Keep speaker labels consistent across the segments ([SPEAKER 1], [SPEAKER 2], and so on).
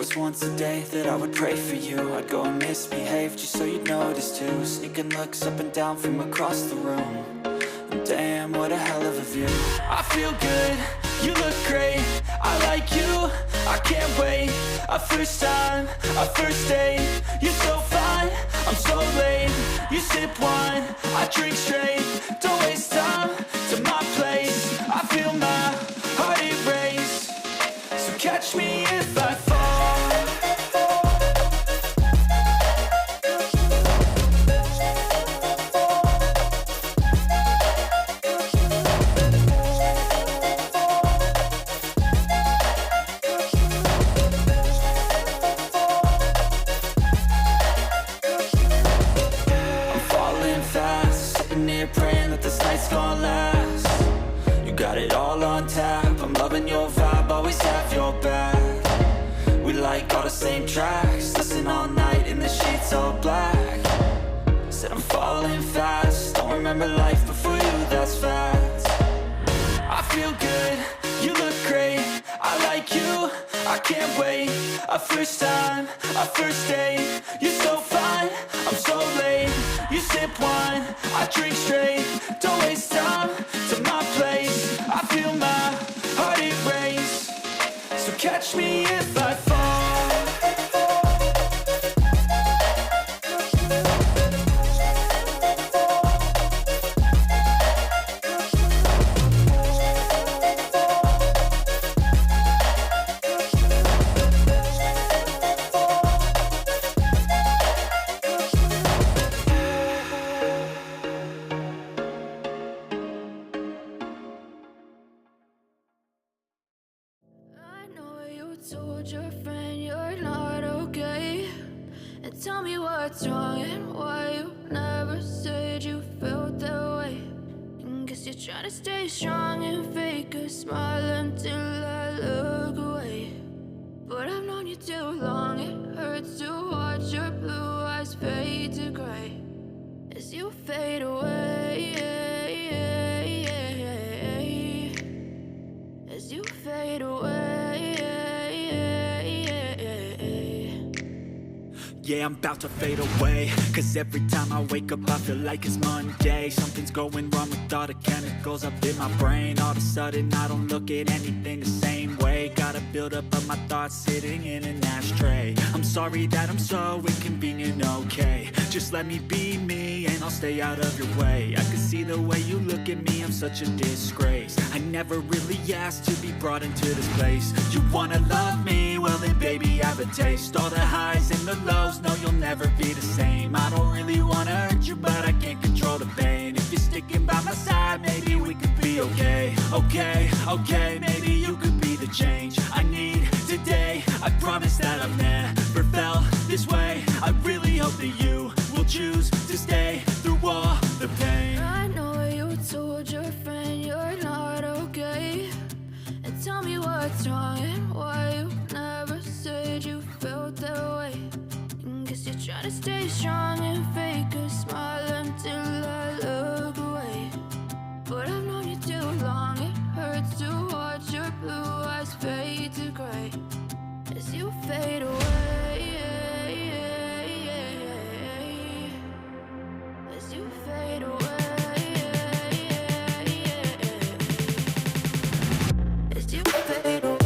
[SPEAKER 1] was once a day that I would pray for you. I'd go and misbehave just so you'd notice too. Sneaking looks up and down from across the room. And damn, what a hell of a view. I feel good, you look great, I like you, I can't wait. A first time, a first date, you're so fine, I'm so late. You sip wine, I drink straight, don't waste time to my place. I feel my heart erase, so catch me if I fall. Praying that this night's gonna last. You got it all on tap, I'm loving your vibe, always have your back. We like all the same tracks, listen all night in the sheets all black. Said I'm falling fast, don't remember life before you, that's fact. I feel good, you look great, I like you, I can't wait. A first time, a first date, you're so fine, I'm so late. You sip wine, I drink straight, don't waste time to my place. I feel my heart erase, so catch me if I fall.
[SPEAKER 2] Told your friend you're not okay, and tell me what's wrong and why you never said you felt that way. And guess you're trying to stay strong and fake a smile until I look away. But I've known you too long, it hurts to watch your blue eyes fade to gray as you fade away, as you fade away.
[SPEAKER 1] Yeah, I'm about to fade away, cause every time I wake up I feel like it's Monday. Something's going wrong with all the chemicals up in my brain. All of a sudden I don't look at anything the same way. Got a buildup of my thoughts sitting in an ashtray. I'm sorry that I'm so inconvenient, okay. Just let me be me and I'll stay out of your way. I can see the way you look at me, I'm such a disgrace. I never really asked to be brought into this place. You wanna love me? Well then baby I have a taste. All the highs and the lows, no you'll never be the same. I don't really wanna hurt you but I can't control the pain. If you're sticking by my side maybe we could be okay. Okay, maybe you could be the change I need today. I promise that I've never felt this way. I really hope that you will choose to stay through all the pain.
[SPEAKER 2] I know you told your friend you're not okay, and tell me what's wrong and why you never said you felt that way. And guess you're trying to stay strong and fake a smile until I look away. But I've known you too long, it hurts to watch your blue eyes fade to gray as you fade away, as you fade away, as you fade away.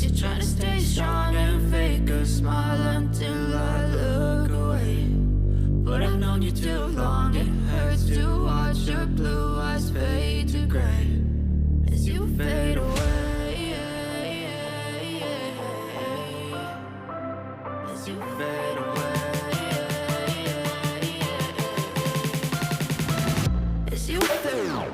[SPEAKER 2] You're trying to stay strong and fake a smile until I you fade away. As you fade away. As you fade away.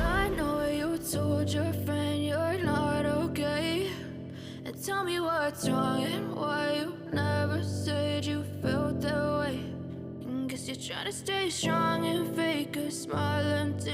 [SPEAKER 2] I know you told your friend you're not okay. And tell me what's wrong and why you never said you felt that way. And guess you're trying to stay strong and fake a smile until